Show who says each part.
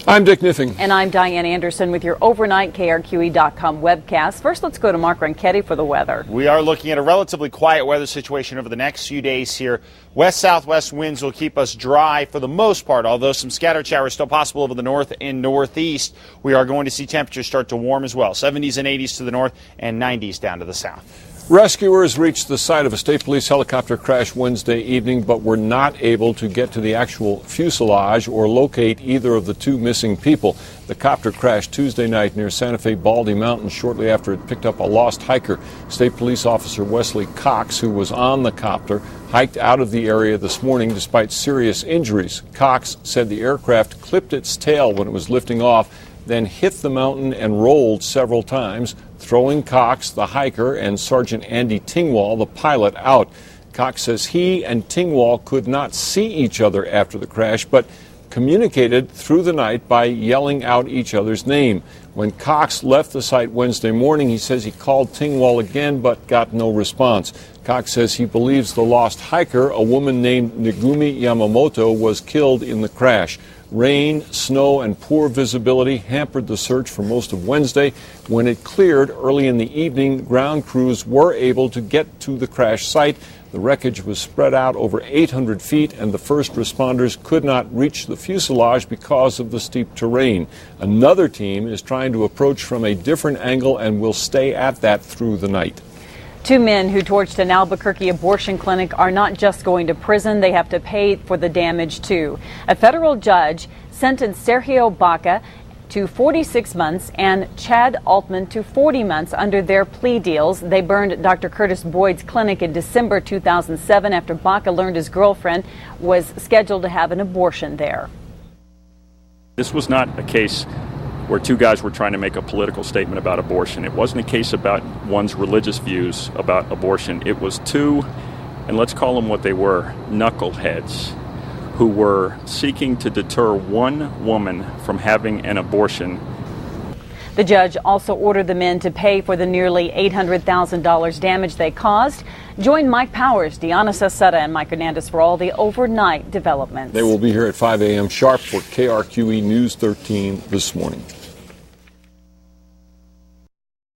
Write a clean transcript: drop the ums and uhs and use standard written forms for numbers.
Speaker 1: I'm Dick Niffing.
Speaker 2: And I'm Diane Anderson with your overnight KRQE.com webcast. First, let's go to Mark Ronchetti for the weather.
Speaker 3: We are looking at a relatively quiet weather situation over the next few days here. West-southwest winds will keep us dry for the most part, although some scattered showers still possible over the north and northeast. We are going to see temperatures start to warm as well. 70s and 80s to the north and 90s down to the south.
Speaker 1: Rescuers reached the site of a state police helicopter crash Wednesday evening, but were not able to get to the actual fuselage or locate either of the two missing people. The copter crashed Tuesday night near Santa Fe Baldy Mountain shortly after it picked up a lost hiker. State Police Officer Wesley Cox, who was on the copter, hiked out of the area this morning despite serious injuries. Cox said the aircraft clipped its tail when it was lifting off, then hit the mountain and rolled several times, throwing Cox, the hiker, and Sergeant Andy Tingwall, the pilot, out. Cox says he and Tingwall could not see each other after the crash, but communicated through the night by yelling out each other's name. When Cox left the site Wednesday morning, he says he called Tingwall again but got no response. Cox says he believes the lost hiker, a woman named Negumi Yamamoto, was killed in the crash. Rain, snow, and poor visibility hampered the search for most of Wednesday. When it cleared early in the evening, ground crews were able to get to the crash site. The wreckage was spread out over 800 feet, and the first responders could not reach the fuselage because of the steep terrain. Another team is trying to approach from a different angle and will stay at that through the night.
Speaker 2: Two men who torched an Albuquerque abortion clinic are not just going to prison, they have to pay for the damage too. A federal judge sentenced Sergio Baca to 46 months and Chad Altman to 40 months under their plea deals. They burned Dr. Curtis Boyd's clinic in December 2007 after Baca learned his girlfriend was scheduled to have an abortion there.
Speaker 4: This was not a case where two guys were trying to make a political statement about abortion. It wasn't a case about one's religious views about abortion. It was two, and let's call them what they were, knuckleheads, who were seeking to deter one woman from having an abortion.
Speaker 2: The judge also ordered the men to pay for the nearly $800,000 damage they caused. Join Mike Powers, Deanna Sassetta, and Mike Hernandez for all the overnight developments.
Speaker 1: They will be here at 5 a.m. sharp for KRQE News 13 this morning.